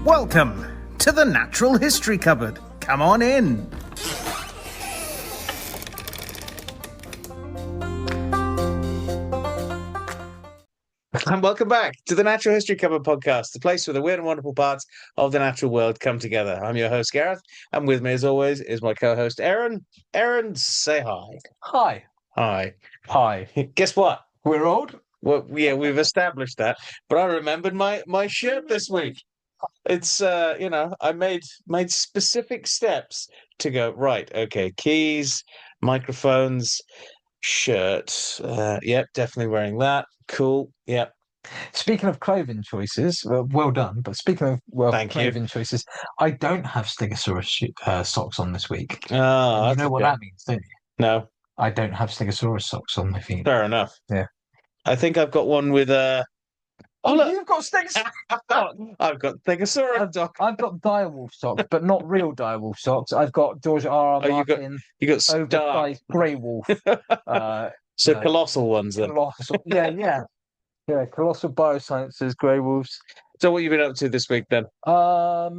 Welcome to the Natural History Cupboard. Come on in. And welcome back to the Natural History Cupboard podcast, the place where the weird and wonderful parts of the natural world come together. I'm your host, Gareth, and with me, as always, is my co-host, Aaron. Aaron, say hi. Hi. Hi. Hi. Guess what? We're old? Well, yeah, we've established that, but I remembered my shirt this week. It's I made specific steps to go, right, okay, keys, microphones, shirt. Yep, definitely wearing that. Cool. Yep. Speaking of clothing choices, well done. But speaking of Thank you. clothing choices, I don't have Stegosaurus socks on this week. Oh, And you that's know what okay. that means, don't you? No, I don't have Stegosaurus socks on my feet. fair enough. Yeah. I think I've got one with Oh, look. you've got Stegosaurus. I've got Stegosaurus doc. I've got direwolf socks, but not real direwolf socks. I've got George R. R. Oh, Martin you got Stark. oversized grey wolf. So no, colossal ones then. colossal. Yeah. Colossal Biosciences grey wolves. So what have you been up to this week then? I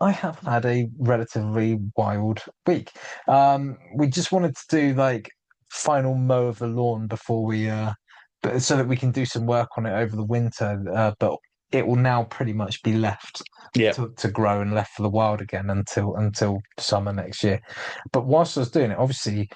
have had a relatively wild week. We just wanted to do like final mow of the lawn before we so that we can do some work on it over the winter. But it will now pretty much be left Yeah. to grow and left for the wild again until summer next year. But whilst I was doing it, obviously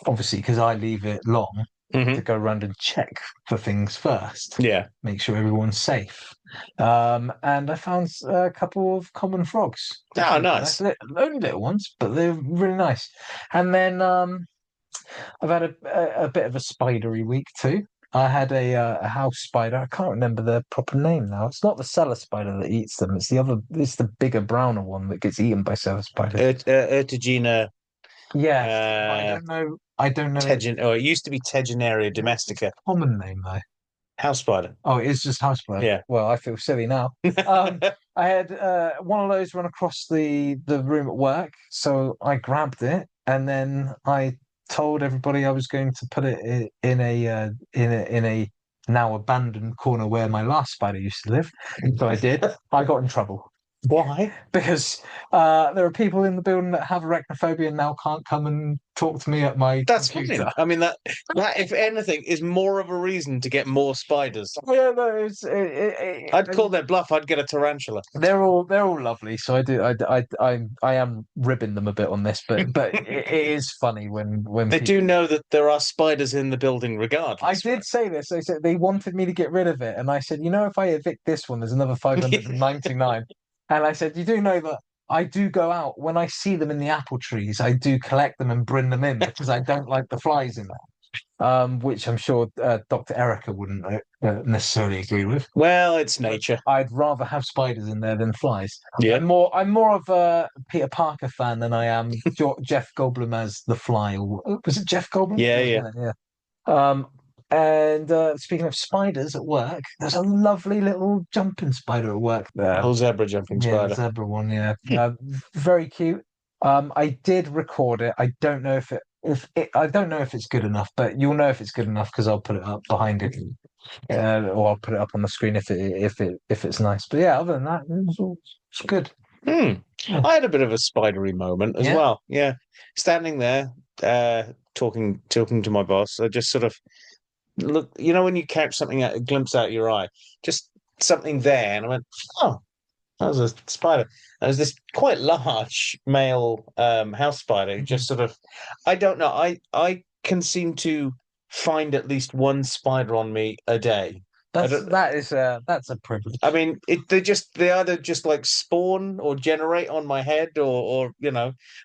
because I leave it long to go around and check for things first. Yeah. Make sure everyone's safe. And I found a couple of common frogs. Oh, nice. Only little ones, but they're really nice. And then I've had a bit of a spidery week too. I had a house spider. I can't remember the proper name now. It's not the cellar spider that eats them. It's the other. It's the bigger, browner one that gets eaten by cellar spiders. Ertigena. Yeah, I don't know. It used to be Tegenaria domestica. Common name though. House spider. Oh, it is just house spider. Yeah. Well, I feel silly now. I had one of those run across the room at work, so I grabbed it and then I told everybody I was going to put it in a now abandoned corner where my last spider used to live. So I did. I got in trouble. Why? Because there are people in the building that have arachnophobia and now can't come and talk to me at my That's computer. fine. I mean, that if anything is more of a reason to get more spiders. Yeah, no, I'd call their bluff. I'd get a tarantula. They're all lovely. So I am ribbing them a bit on this, but it is funny when They do know that there are spiders in the building regardless. I did say this. I said they wanted me to get rid of it, and I said, if I evict this one, there's another 599. And I said, you do know that I do go out when I see them in the apple trees. I do collect them and bring them in because I don't like the flies in there. Which I'm sure Dr. Erica wouldn't necessarily agree with. Well, it's nature. I'd rather have spiders in there than flies. Yeah. I'm more of a Peter Parker fan than I am Jeff Goldblum as the Fly. Or was it Jeff Goldblum? Yeah. And speaking of spiders at work, there's a lovely little jumping spider at work there. Whole zebra jumping Yeah, spider. the zebra one, yeah. Very cute. I did record it. I don't know if it's good enough, but you'll know if it's good enough because I'll put it up behind it, or I'll put it up on the screen if it's nice. But yeah, other than that, it's good. I had a bit of a spidery moment as well. Yeah, standing there, talking to my boss. I just sort of look. When you catch something, a glimpse out your eye, just something there, and I went, "Oh, that was a spider." There was this quite large male house spider. Just sort of, I don't know. I can seem to find at least one spider on me a day. That's a privilege. I mean, they either just like spawn or generate on my head or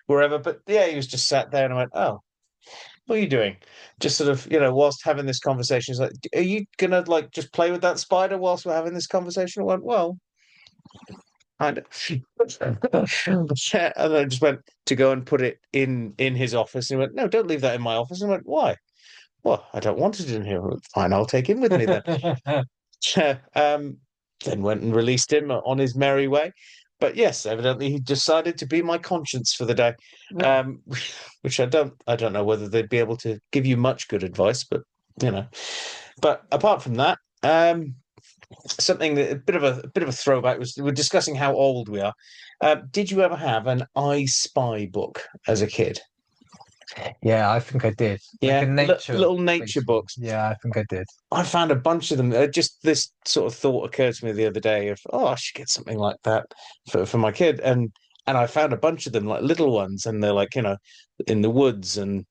wherever. But yeah, he was just sat there, and I went, "Oh, what are you doing?" Just sort of, whilst having this conversation, it's like, "Are you gonna like just play with that spider whilst we're having this conversation?" I went, "Well." And I just went to go and put it in his office. And he went, "No, don't leave that in my office." And I went, "Why?" "Well, I don't want it in here." Went, "Fine, I'll take him with me then." Then went and released him on his merry way. But yes, evidently he decided to be my conscience for the day. Which I don't know whether they'd be able to give you much good advice, but But apart from that, something that a bit of a throwback was we're discussing how old we are. Did you ever have an I Spy book as a kid? Yeah, I think I did. Like Yeah, a nature little nature based one. books. Yeah, I think I did. I found a bunch of them. Just this sort of thought occurred to me the other day of, oh, I should get something like that for my kid, and I found a bunch of them, like little ones, and they're like, in the woods and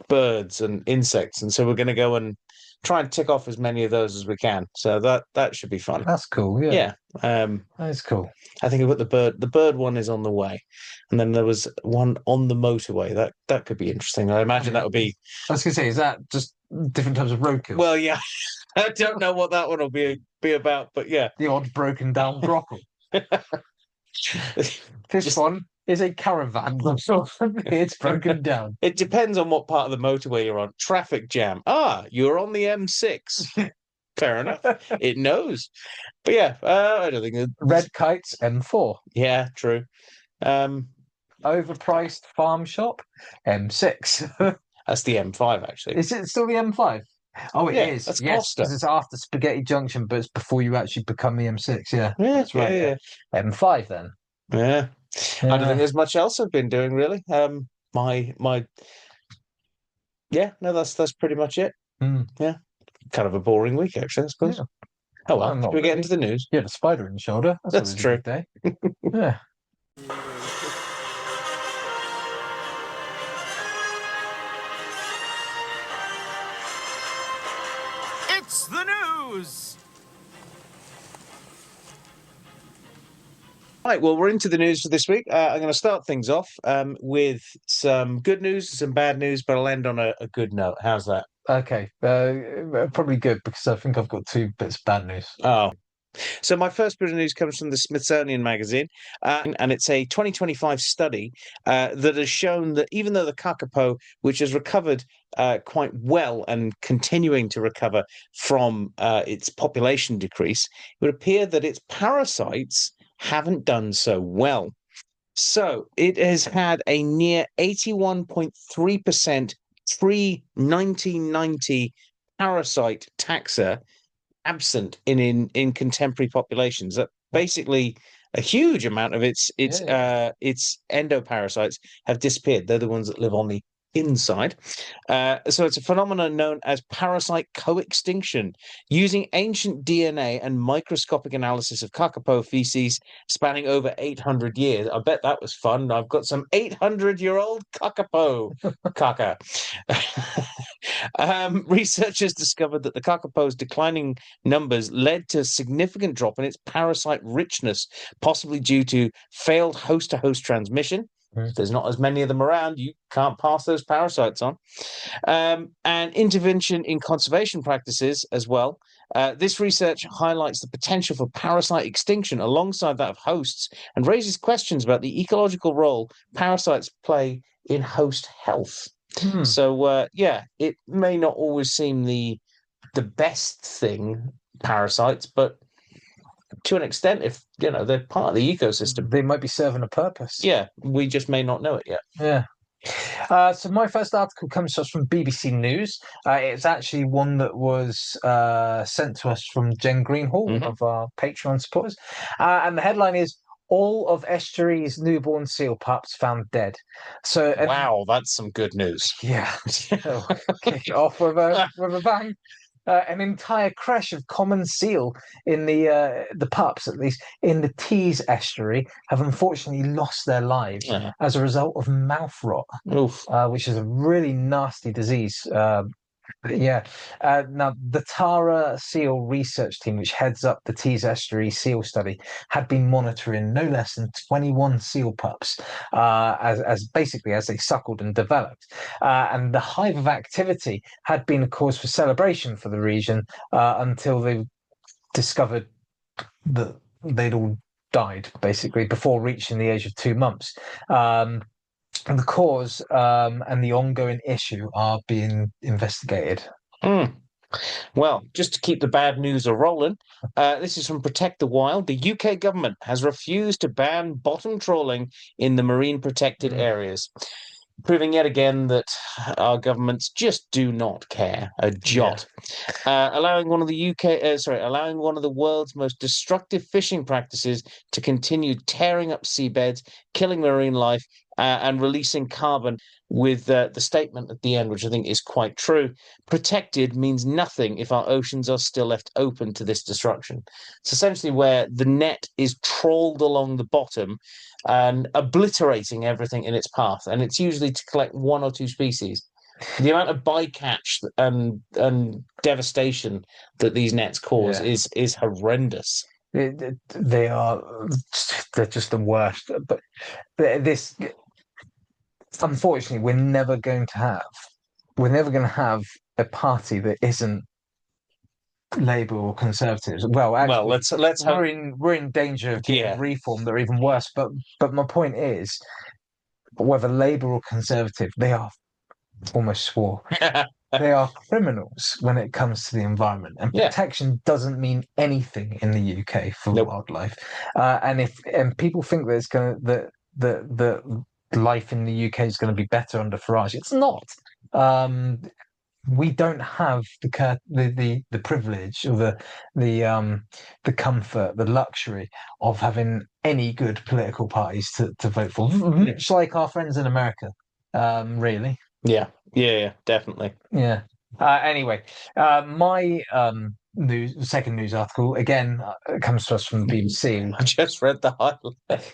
birds and insects, and so we're going to go and try and tick off as many of those as we can. So that should be fun. That's cool. Yeah, Yeah. that is cool. I think about the bird one is on the way, and then there was one on the motorway. That could be interesting. I imagine that would be. I was gonna say, is that just different types of roadkill? Well, yeah, I don't know what that one will be about, but yeah. The odd broken down grottle. This Just- one is a caravan. It's broken down. It depends on what part of the motorway you're on. Traffic jam. Ah, you're on the M6. Fair enough. It knows. But yeah, I don't think Red kites M4. Yeah, true. Overpriced farm shop M6. That's the M5 actually. Is it still the M5? Oh, it Yeah, is. that's Yes, Costa. because it's after Spaghetti Junction, but it's before you actually become the M6. Yeah, Yeah, that's right. yeah. M5 then. Yeah. I don't think there's much else I've been doing really. My yeah, no, that's pretty much it. Yeah. Kind of a boring week actually, I suppose. Yeah. Oh well, Not should we get really. into the news? You had a spider in your shoulder. That's That's always a true. good day. Yeah. It's the news! Right, well, we're into the news for this week. I'm going to start things off with some good news, some bad news, but I'll end on a good note. How's that? Okay. Probably good because I think I've got two bits of bad news. Oh, so my first bit of news comes from the Smithsonian Magazine, and it's a 2025 study that has shown that even though the kakapo, which has recovered quite well and continuing to recover from its population decrease, it would appear that its parasites haven't done so well. So it has had a near 81.3% pre-1990 parasite taxa absent in contemporary populations. That basically a huge amount of its endoparasites have disappeared. They're the ones that live on the inside. So it's a phenomenon known as parasite co-extinction, using ancient DNA and microscopic analysis of kakapo feces spanning over 800 years. I bet that was fun. I've got some 800-year-old kakapo kaka. Researchers discovered that the kakapo's declining numbers led to a significant drop in its parasite richness, possibly due to failed host-to-host transmission. If there's not as many of them around, you can't pass those parasites on. And intervention in conservation practices as well. This research highlights the potential for parasite extinction alongside that of hosts and raises questions about the ecological role parasites play in host health. So, yeah, it may not always seem the best thing, parasites, but to an extent, if they're part of the ecosystem, They might be serving a purpose. yeah, we just may not know it yet. Yeah. So my first article comes to us from BBC News. It's actually one that was sent to us from Jen Greenhall, one of our Patreon supporters. And the headline is, "All of Estuary's newborn seal pups found dead." So Wow, that's some good news. Yeah. Kick it off with a bang. An entire crash of common seal in the pups, at least in the Tees estuary, have unfortunately lost their lives as a result of mouth rot, which is a really nasty disease. Now the Tara Seal research team, which heads up the Tees Estuary seal study, had been monitoring no less than 21 seal pups as they suckled and developed. And the hive of activity had been a cause for celebration for the region until they discovered that they'd all died, basically, before reaching the age of 2 months. And the cause and the ongoing issue are being investigated. Well, just to keep the bad news a-rolling, this is from Protect the Wild. The UK government has refused to ban bottom trawling in the marine protected areas. proving yet again that our governments just do not care a jot. Allowing one of allowing one of the world's most destructive fishing practices to continue tearing up seabeds, killing marine life, and releasing carbon. With the statement at the end, which I think is quite true, protected means nothing if our oceans are still left open to this destruction. It's essentially where the net is trawled along the bottom and obliterating everything in its path. And it's usually to collect one or two species. The amount of bycatch and devastation that these nets cause is horrendous. They are, they're just the worst. But this, unfortunately, we're never going to have a party that isn't Labour or Conservatives. Well, actually, let's hope we're in danger of getting reformed or even worse. But my point is, whether Labour or Conservative, they are almost swore. They are criminals when it comes to the environment, and protection doesn't mean anything in the UK for wildlife. And people think that it's going to that life in the UK is going to be better under Farage. It's not. We don't have the privilege or the comfort, the luxury of having any good political parties to vote for, much like our friends in America. Really. Yeah, definitely. Yeah. Anyway, my second news article again comes to us from the BBC. I just read the highlight.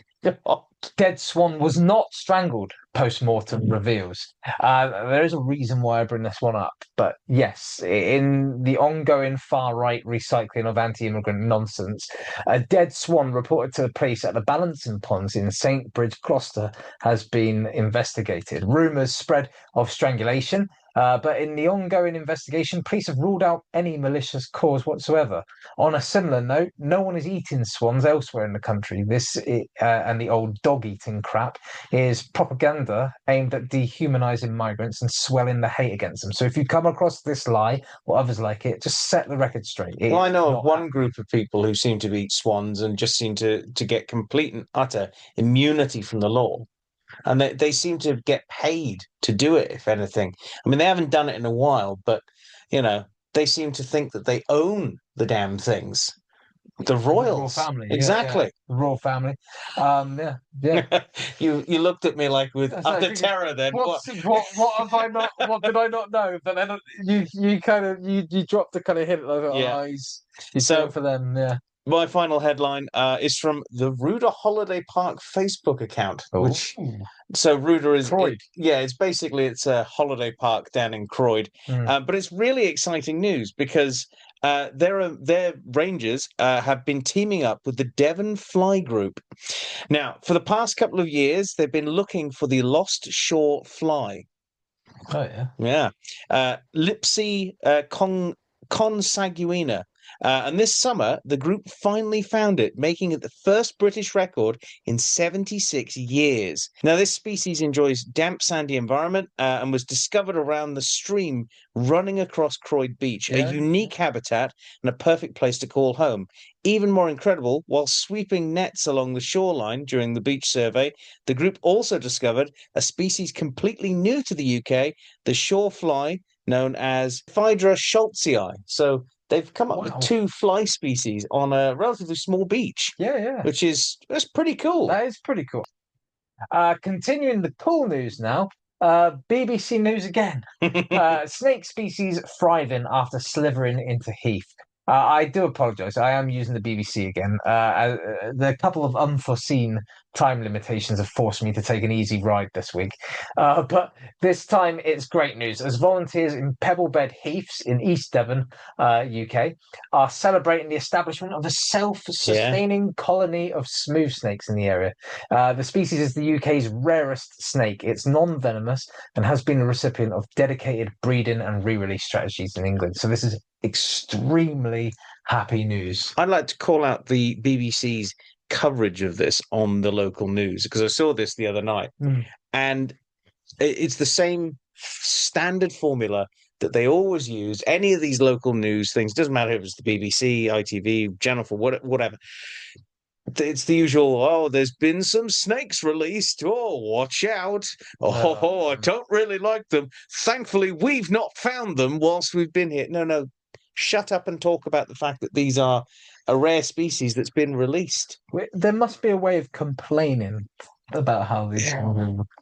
Dead swan was not strangled. Post-mortem reveals. There is a reason why I bring this one up, but yes, in the ongoing far-right recycling of anti-immigrant nonsense, a dead swan reported to the police at the balancing ponds in St. Bridge, Gloucester, has been investigated. Rumours spread of strangulation. But in the ongoing investigation, police have ruled out any malicious cause whatsoever. On a similar note, no one is eating swans elsewhere in the country. This and the old dog-eating crap is propaganda aimed at dehumanizing migrants and swelling the hate against them. So if you come across this lie or others like it, just set the record straight. Well, I know of one group of people who seem to eat swans and just seem to get complete and utter immunity from the law. And they seem to get paid to do it, if anything. I mean, they haven't done it in a while, but, they seem to think that they own the damn things. The royals. Royal family. Exactly. Yeah. The royal family. Yeah. You looked at me like with utter terror then. What have I not, what did I not know? But then you kind of, you dropped the kind of hint. Like, he's doing for them, My final headline is from the Ruder Holiday Park Facebook account, Ruder is it's a holiday park down in Croyd, but it's really exciting news because their rangers have been teaming up with the Devon Fly Group. Now, for the past couple of years, they've been looking for the lost shore fly. Oh yeah, Lipsy consanguina. And this summer, the group finally found it, making it the first British record in 76 years. Now, this species enjoys damp, sandy environment and was discovered around the stream running across Croyd Beach, a unique habitat and a perfect place to call home. Even more incredible, while sweeping nets along the shoreline during the beach survey, the group also discovered a species completely new to the UK, the shore fly known as Phaedra schultzii. So they've come up with two fly species on a relatively small beach. Yeah. That's pretty cool. That is pretty cool. Continuing the cool news now. BBC News again. Snake species thriving after slithering into heath. I do apologise. I am using the BBC again. The couple of unforeseen time limitations have forced me to take an easy ride this week. But this time it's great news, as volunteers in Pebblebed Heaths in East Devon, UK, are celebrating the establishment of a self-sustaining colony of smooth snakes in the area. The species is the UK's rarest snake. It's non-venomous and has been the recipient of dedicated breeding and re-release strategies in England. So this is extremely happy news. I'd like to call out the BBC's coverage of this on the local news, because I saw this the other night, and it's the same standard formula that they always use. Any of these local news things, doesn't matter if it's the BBC, ITV, Channel 4, whatever. it's the usual. Oh, there's been some snakes released. Oh, watch out! Oh, I don't really like them. Thankfully, we've not found them whilst we've been here. No, no, shut up and talk about the fact that these are a rare species that's been released. There must be a way of complaining about how these.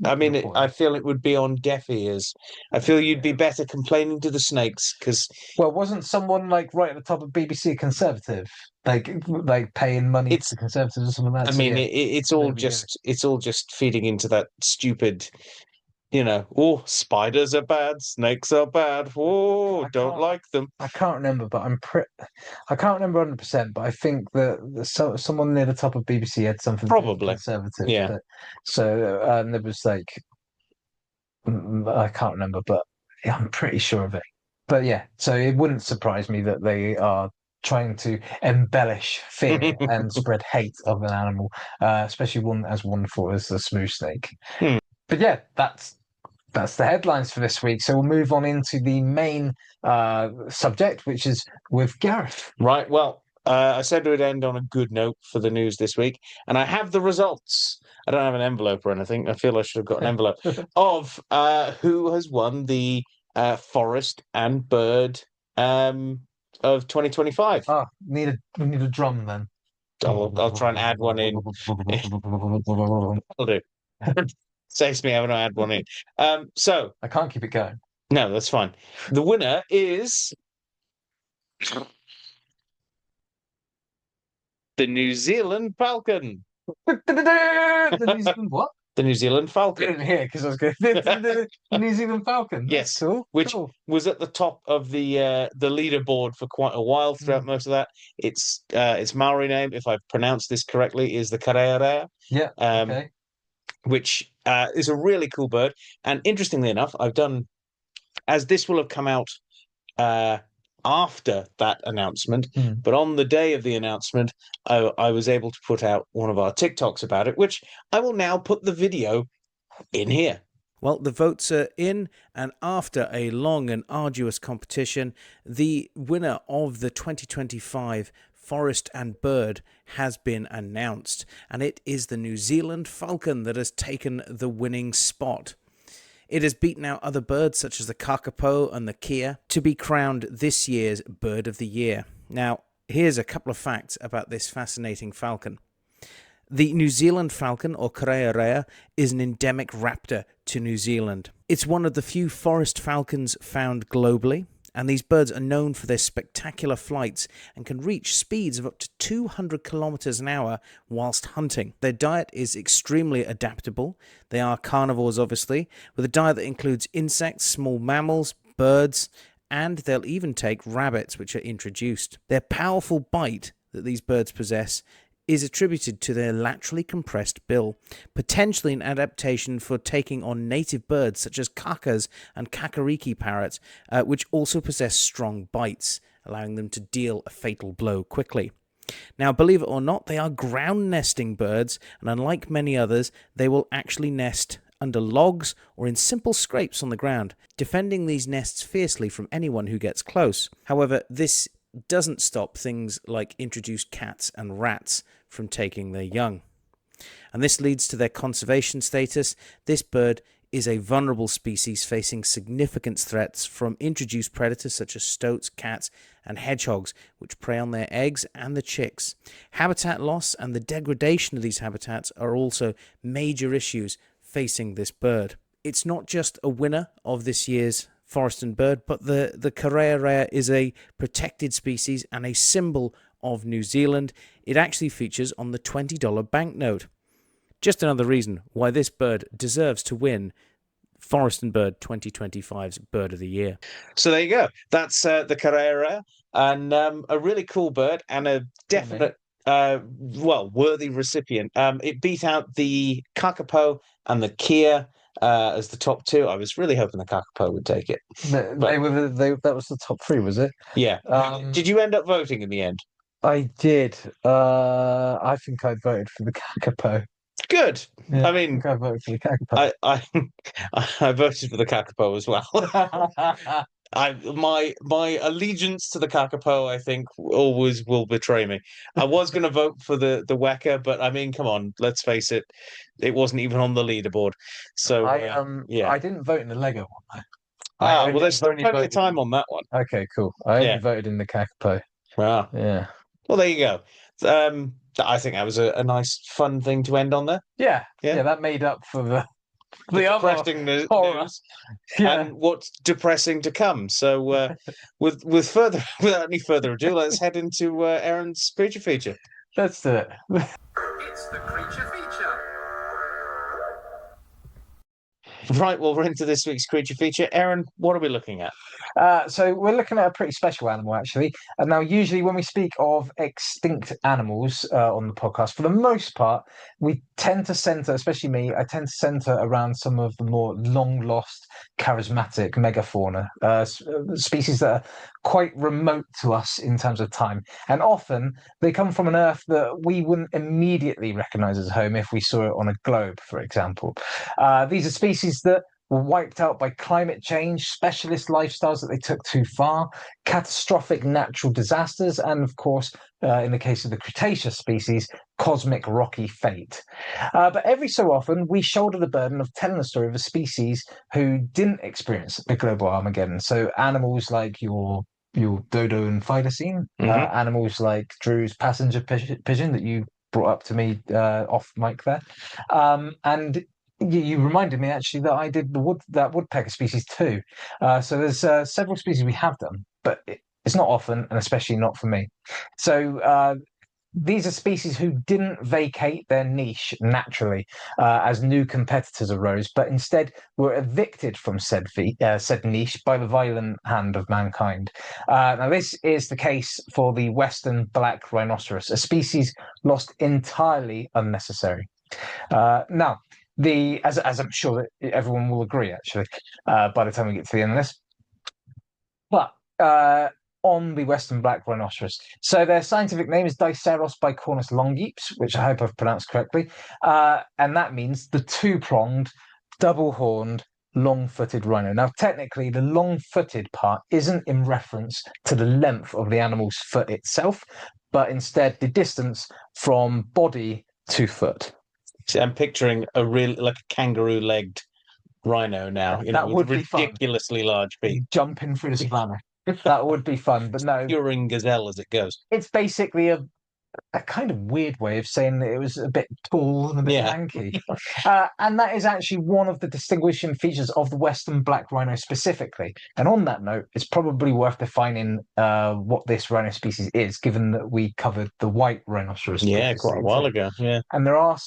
I mean, I reported. feel it would be on deaf ears. I feel you'd be better complaining to the snakes because Well, wasn't someone like right at the top of BBC Conservative, like paying money it's. to Conservatives or something like that? I So, mean, yeah, it's there all we go. just feeding into that stupid, oh, spiders are bad, snakes are bad. Oh, I don't can't. like them. I can't remember, but I can't remember 100%. But I think that someone near the top of BBC had something to do with the Probably. Conservative. Yeah. So there was like I can't remember, but yeah, I'm pretty sure of it. But yeah, so it wouldn't surprise me that they are trying to embellish fear and spread hate of an animal, especially one as wonderful as the smooth snake. Hmm. But yeah, that's the headlines for this week. So we'll move on into the main subject, which is with Gareth. Right. Well, I said we'd end on a good note for the news this week, and I have the results. I don't have an envelope or anything. I feel I should have got an envelope of who has won the forest and bird of 2025. We need a drum then. I'll try and add one in. I'll do. Saves me having to add one in. So I can't keep it going. no, that's fine. The winner is the New Zealand Falcon. The New Zealand what? The New Zealand I Falcon. didn't hear because I was going. The New Zealand Falcon. That's Yes, cool. which Cool. was at the top of the leaderboard for quite a while throughout most of that. Its Maori name, if I've pronounced this correctly, is the Karearea, Yeah. Okay. which is a really cool bird. And interestingly enough, I've done, as this will have come out uh, after that announcement, but on the day of the announcement, I was able to put out one of our TikToks about it, which I will now put the video in here. Well, the votes are in, and after a long and arduous competition, the winner of the 2025 Forest and Bird has been announced, and it is the New Zealand Falcon that has taken the winning spot. It has beaten out other birds such as the kakapo and the kea to be crowned this year's Bird of the Year. Now, here's a couple of facts about this fascinating falcon. The New Zealand falcon, or Karearea, is an endemic raptor to New Zealand. It's one of the few forest falcons found globally, and these birds are known for their spectacular flights and can reach speeds of up to 200 kilometers an hour whilst hunting. Their diet is extremely adaptable. They are carnivores, obviously, with a diet that includes insects, small mammals, birds, and they'll even take rabbits, which are introduced. Their powerful bite that these birds possess is attributed to their laterally compressed bill, potentially an adaptation for taking on native birds such as kakas and kakariki parrots, which also possess strong bites, allowing them to deal a fatal blow quickly. Now, believe it or not, they are ground nesting birds, and unlike many others, they will actually nest under logs or in simple scrapes on the ground, defending these nests fiercely from anyone who gets close. However, this doesn't stop things like introduced cats and rats from taking their young. And this leads to their conservation status. This bird is a vulnerable species facing significant threats from introduced predators such as stoats, cats, and hedgehogs, which prey on their eggs and the chicks. Habitat loss and the degradation of these habitats are also major issues facing this bird. It's not just a winner of this year's Forest and Bird, but the Karearea is a protected species and a symbol of New Zealand. It actually features on the $20 banknote. Just another reason why this bird deserves to win Forest and Bird 2025's Bird of the Year. So there you go. That's the Karearea, and a really cool bird and a definite, worthy recipient. It beat out the kakapo and the kea as the top two. I was really hoping the kakapo would take it. That was the top three, was it? Yeah. Did you end up voting in the end? I did. I think I voted for the kakapo. Good. Yeah, I mean, I think I voted for the kakapo. I voted for the kakapo as well. My allegiance to the Kakapo, I think, always will betray me. I was going to vote for the Weka, but I mean, come on, let's face it, it wasn't even on the leaderboard. So yeah. I didn't vote in the Lego one. I Well, there's still only plenty of voted. time on that one. Okay, cool. I only Yeah. voted in the Kakapo. Wow. Yeah. Well, there you go. I think that was a nice, fun thing to end on there. Yeah. Yeah. Yeah, that made up for the other Depressing horror. news Yeah. and what's depressing to come. So, without any further ado, let's head into Aaron's creature feature. Let's do it. It's the creature feature. Right, well, we're into this week's creature feature. Aaron, what are we looking at? So we're looking at a pretty special animal, actually. And now, usually when we speak of extinct animals on the podcast, for the most part, we tend to center, especially me, I tend to center around some of the more long lost, charismatic megafauna, species that are quite remote to us in terms of time. And often they come from an Earth that we wouldn't immediately recognize as home if we saw it on a globe, for example. These are species that were wiped out by climate change, specialist lifestyles that they took too far, catastrophic natural disasters, and of course, in the case of the Cretaceous species, cosmic rocky fate. But every so often, we shoulder the burden of telling the story of a species who didn't experience the global Armageddon. So animals like your dodo and thylacine, animals like Drew's passenger pigeon that you brought up to me off mic there, and you reminded me actually that I did that woodpecker species too. So there's several species we have done, but it's not often, and especially not for me. So these are species who didn't vacate their niche naturally as new competitors arose, but instead were evicted from said niche by the violent hand of mankind. Now, this is the case for the western black rhinoceros, a species lost entirely unnecessary. Now, as I'm sure that everyone will agree, actually, by the time we get to the end of this. But on the western black rhinoceros, so their scientific name is Diceros bicornus longeeps, which I hope I've pronounced correctly, and that means the two-pronged, double-horned, long-footed rhino. Now, technically, the long-footed part isn't in reference to the length of the animal's foot itself, but instead the distance from body to foot. I'm picturing a a kangaroo-legged rhino now, That would with be fun. ridiculously large feet. Jumping through the savannah. That would be fun, but no. Curing gazelle as it goes. It's basically a kind of weird way of saying that it was a bit tall and a bit lanky. And that is actually one of the distinguishing features of the western black rhino specifically. And on that note, it's probably worth defining what this rhino species is, given that we covered the white rhinoceros. Yeah, quite a while ago. Yeah. And there are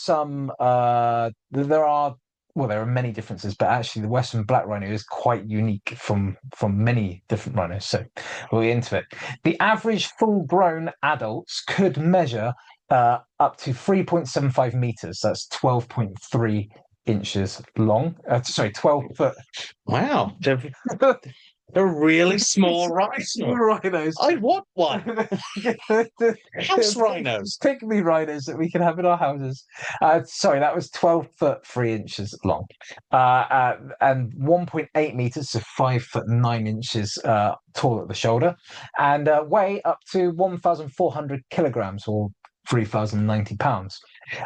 there are many differences, but actually the western black rhino is quite unique from many different rhinos. So we'll get into it. The average full-grown adults could measure up to 3.75 meters. That's 12.3 inches long. 12 foot. Wow. They're really small rhinos. Rhinos. I want one. House rhinos. Pygmy rhinos that we can have in our houses. That was 12 foot 3 inches long. And 1.8 meters, so 5 foot 9 inches tall at the shoulder, and weigh up to 1,400 kilograms or 3,090 pounds.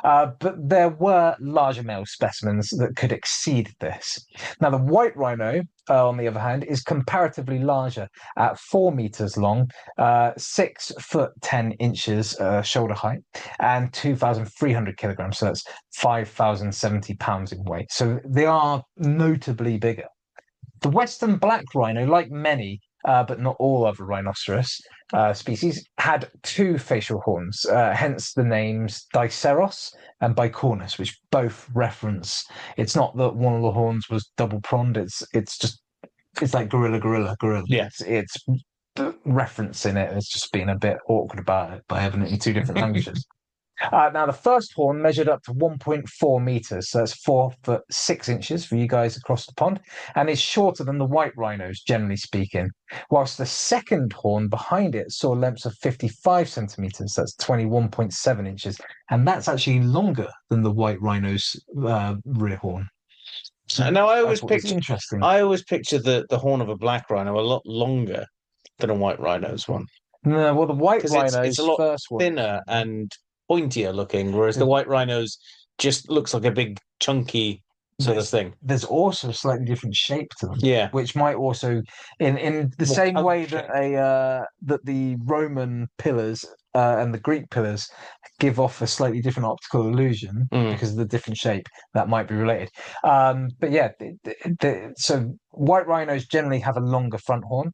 But there were larger male specimens that could exceed this. Now, the white rhino, on the other hand, is comparatively larger at 4 meters long, 6 foot 10 inches shoulder height, and 2,300 kilograms. So that's 5,070 pounds in weight. So they are notably bigger. The western black rhino, like many, but not all other rhinoceros species, had two facial horns, hence the names Diceros and bicornus, which both reference. It's not that one of the horns was double pronged. It's like gorilla. Yeah. It's referencing it. It's just being a bit awkward about it by having it in two different languages. Now, the first horn measured up to 1.4 meters, so that's 4 foot 6 inches for you guys across the pond, and is shorter than the white rhinos, generally speaking. Whilst the second horn behind it saw lengths of 55 centimeters, that's 21.7 inches, and that's actually longer than the white rhino's rear horn. Now Interesting. I always picture the horn of a black rhino a lot longer than a white rhino's one No, well, the white because it's a rhino's lot first one. thinner and pointier looking, whereas the white rhino's just looks like a big chunky sort of thing. There's also a slightly different shape to them, Yeah, which might also, in the more same cone way shape. that the Roman pillars and the Greek pillars give off a slightly different optical illusion Mm. because of the different shape. That might be related. But yeah, so white rhinos generally have a longer front horn.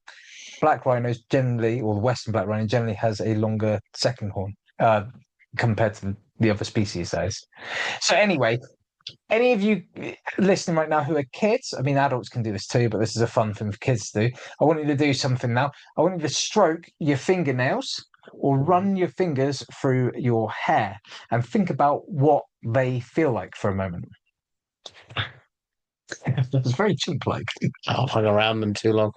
Black rhinos generally, or the Western black rhino generally has a longer second horn compared to the other species. Those. So anyway, any of you listening right now who are kids, I mean, adults can do this too, but this is a fun thing for kids to do. I want you to do something now. I want you to stroke your fingernails or run your fingers through your hair and think about what they feel like for a moment. That's very cheap, like. I've hung around them too long.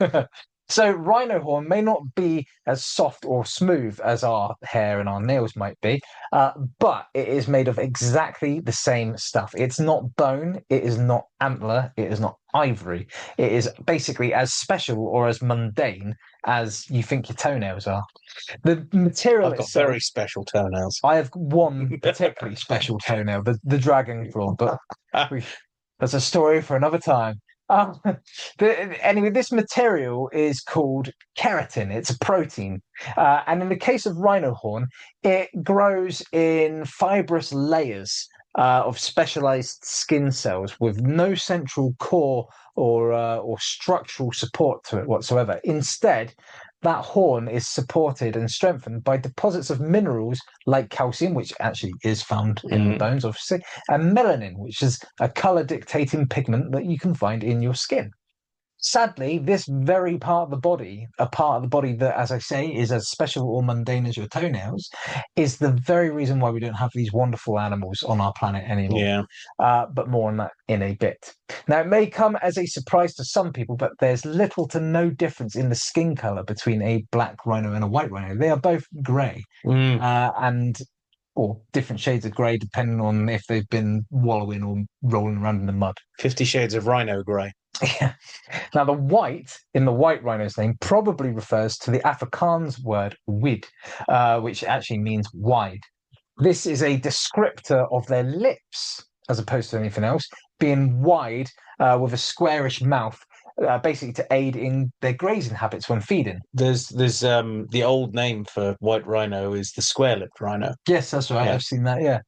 So rhino horn may not be as soft or smooth as our hair and our nails might be, but it is made of exactly the same stuff. It's not bone, it is not antler, it is not ivory. It is basically as special or as mundane as you think your toenails are. The material I've got itself, very special toenails. I have one particularly special toenail, the dragon claw, but that's a story for another time. Um, anyway, this material is called keratin. It's a protein. And in the case of rhino horn, it grows in fibrous layers of specialized skin cells with no central core or structural support to it whatsoever. Instead, that horn is supported and strengthened by deposits of minerals like calcium, which actually is found in the bones, obviously, and melanin, which is a color dictating pigment that you can find in your skin. Sadly, this very part of the body, a part of the body that, as I say, is as special or mundane as your toenails, is the very reason why we don't have these wonderful animals on our planet anymore. Yeah. But more on that in a bit. Now, it may come as a surprise to some people, but there's little to no difference in the skin color between a black rhino and a white rhino. They are both grey. And or different shades of grey depending on if they've been wallowing or rolling around in the mud. 50 Shades of Rhino Grey. Yeah. Now, the white in the white rhino's name probably refers to the Afrikaans word wid, which actually means wide. This is a descriptor of their lips, as opposed to anything else, being wide with a squarish mouth, basically to aid in their grazing habits when feeding. There's the old name for white rhino is the square-lipped rhino. Yes, that's right. Yeah. I've seen that. Yeah.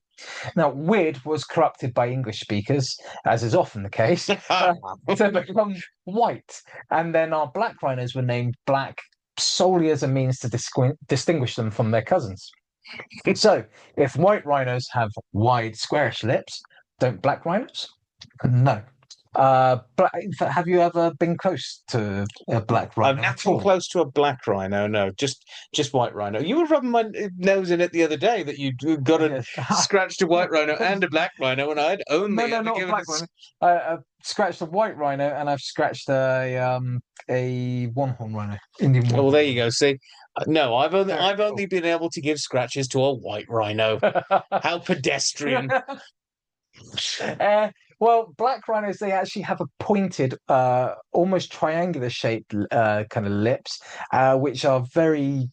Now, wid was corrupted by English speakers, as is often the case, to become white. And then our black rhinos were named black solely as a means to distinguish them from their cousins. So, if white rhinos have wide, squarish lips, don't black rhinos? No. Have you ever been close to a black rhino? I've never been close to a black rhino. No, just white rhino. You were rubbing my nose in it the other day that you got scratched a white rhino and a black rhino, and I'd only not a black rhino. I've scratched a white rhino and I've scratched a one-horn rhino. Indian one. Well, there you go. See, no, I've only been able to give scratches to a white rhino. How pedestrian. Well, black rhinos, they actually have a pointed, almost triangular shaped kind of lips, which are very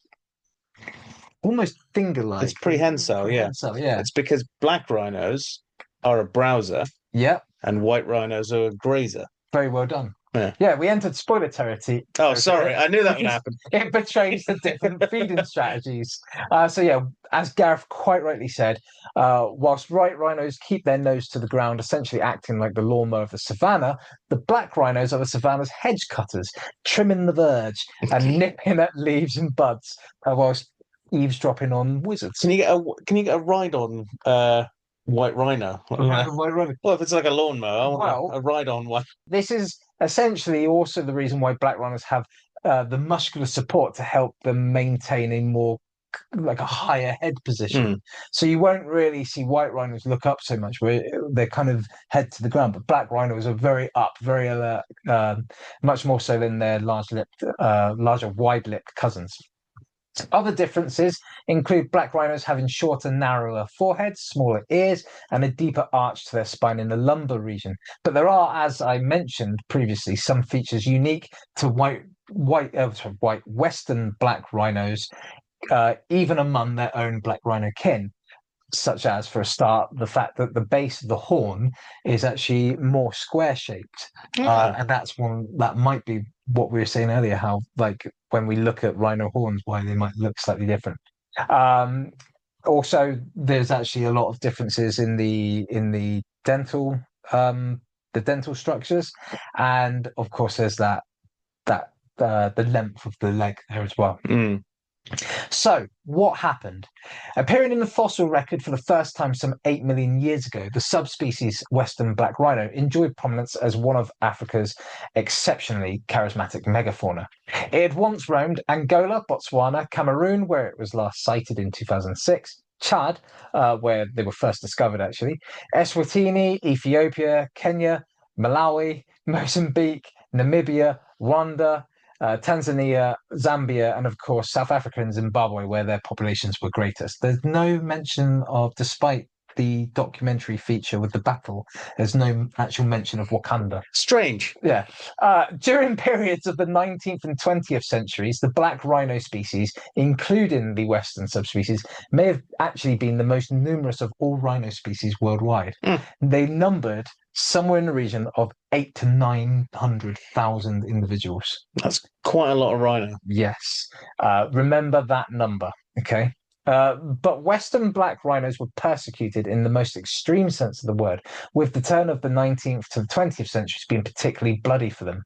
almost finger-like. It's prehensile, yeah. Yeah. It's because black rhinos are a browser. Yeah. And white rhinos are a grazer. Very well done. Yeah, we entered spoiler territory. Oh, sorry. I knew that would happen. It betrays the different feeding strategies. So, yeah, as Gareth quite rightly said, whilst white rhinos keep their nose to the ground, essentially acting like the lawnmower of the savannah, the black rhinos are the savannah's hedge cutters, trimming the verge and nipping at leaves and buds, whilst eavesdropping on wizards. Can you get a ride on white rhino? White rhino. Well, if it's like a lawnmower, I want a ride on one. This is essentially also the reason why black rhinos have the muscular support to help them maintain a more like a higher head position. So you won't really see white rhinos look up so much, where they're kind of head to the ground. But black rhinos are very up, very alert, much more so than their larger wide-lipped cousins. Other differences include black rhinos having shorter, narrower foreheads, smaller ears, and a deeper arch to their spine in the lumbar region. But there are, as I mentioned previously, some features unique to white Western black rhinos, even among their own black rhino kin, such as, for a start, the fact that the base of the horn is actually more square shaped. And that's one that might be what we were saying earlier, how like when we look at rhino horns, why they might look slightly different. Also, there's actually a lot of differences in the dental structures, and of course there's the length of the leg there as well. So, what happened? Appearing in the fossil record for the first time some 8 million years ago, the subspecies Western black rhino enjoyed prominence as one of Africa's exceptionally charismatic megafauna. It had once roamed Angola, Botswana, Cameroon, where it was last sighted in 2006, Chad, where they were first discovered actually, Eswatini, Ethiopia, Kenya, Malawi, Mozambique, Namibia, Rwanda, Tanzania, Zambia, and of course South Africa and Zimbabwe, where their populations were greatest. There's no mention of, despite the documentary feature with the battle, there's no actual mention of Wakanda. Strange. Yeah. During periods of the 19th and 20th centuries, the black rhino species, including the Western subspecies, may have actually been the most numerous of all rhino species worldwide. They numbered somewhere in the region of 800,000 to 900,000 individuals. That's quite a lot of rhino. Yes. Remember that number, okay? But Western black rhinos were persecuted in the most extreme sense of the word, with the turn of the 19th to the 20th centuries being particularly bloody for them.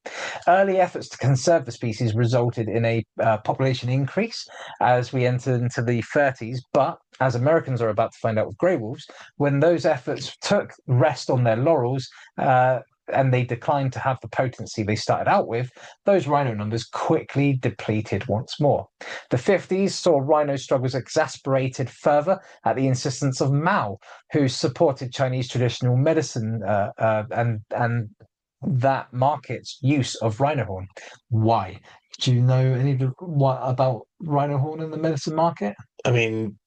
Early efforts to conserve the species resulted in a population increase as we entered into the 30s, but as Americans are about to find out with grey wolves, when those efforts took rest on their laurels, and they declined to have the potency they started out with, those rhino numbers quickly depleted once more. The 50s saw rhino struggles exasperated further at the insistence of Mao, who supported Chinese traditional medicine and that market's use of rhino horn. Why? Do you know what about rhino horn in the medicine market? I mean,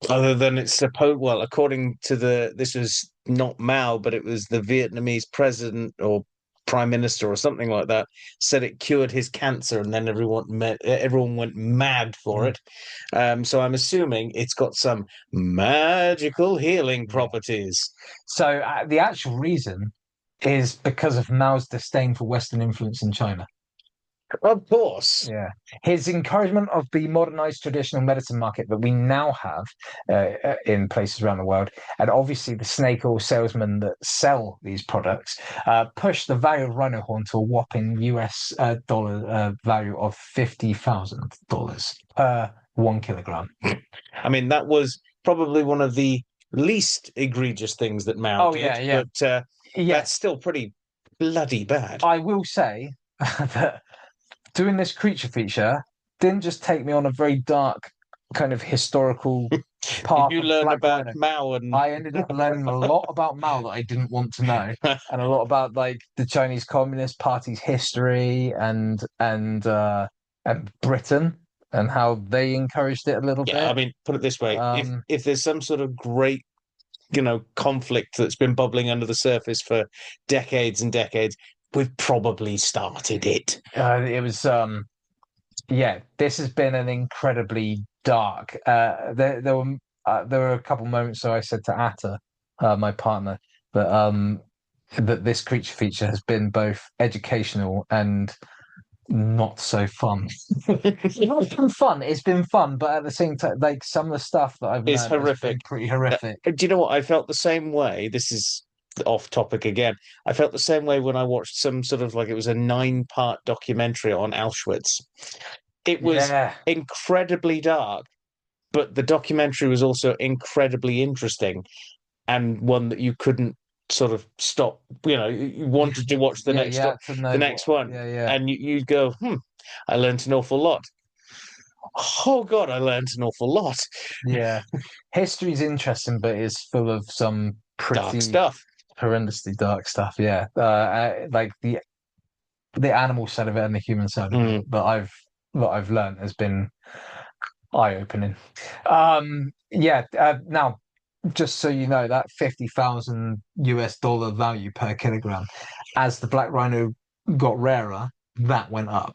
other than it's supposed, well, according to this was not Mao, but it was the Vietnamese president or prime minister or something like that, said it cured his cancer, and then everyone went mad for it. So I'm assuming it's got some magical healing properties. So the actual reason is because of Mao's disdain for Western influence in China. Of course. Yeah. His encouragement of the modernized traditional medicine market that we now have in places around the world, and obviously the snake oil salesmen that sell these products, pushed the value of rhino horn to a whopping US dollar value of $50,000 per 1 kilogram. I mean, that was probably one of the least egregious things that Mao did, but that's still pretty bloody bad. I will say that doing this creature feature didn't just take me on a very dark kind of historical path. You learn about Mao, and I ended up learning a lot about Mao that I didn't want to know, and a lot about like the Chinese Communist Party's history and Britain and how they encouraged it a little bit. I mean, put it this way: if there's some sort of great, conflict that's been bubbling under the surface for decades and decades, we've probably started it. It was, this has been an incredibly dark. There were a couple moments. So I said to Atta, my partner, that this creature feature has been both educational and not so fun. It's been fun. It's been fun, but at the same time, like some of the stuff that I've learned horrific. has been pretty horrific. Do you know what? I felt the same way. This is off topic again. I felt the same way when I watched some sort of it was a 9-part documentary on Auschwitz. It was incredibly dark, but the documentary was also incredibly interesting, and one that you couldn't sort of stop. You wanted to watch the next one, and you'd go, I learned an awful lot. Oh God, I learned an awful lot. Yeah, history's interesting, but it's full of some pretty dark stuff. Horrendously dark stuff. Yeah, like the animal side of it and the human side of it. But that I've learned has been eye-opening. Now, just so you know, that 50,000 US dollar value per kilogram, as the black rhino got rarer, that went up,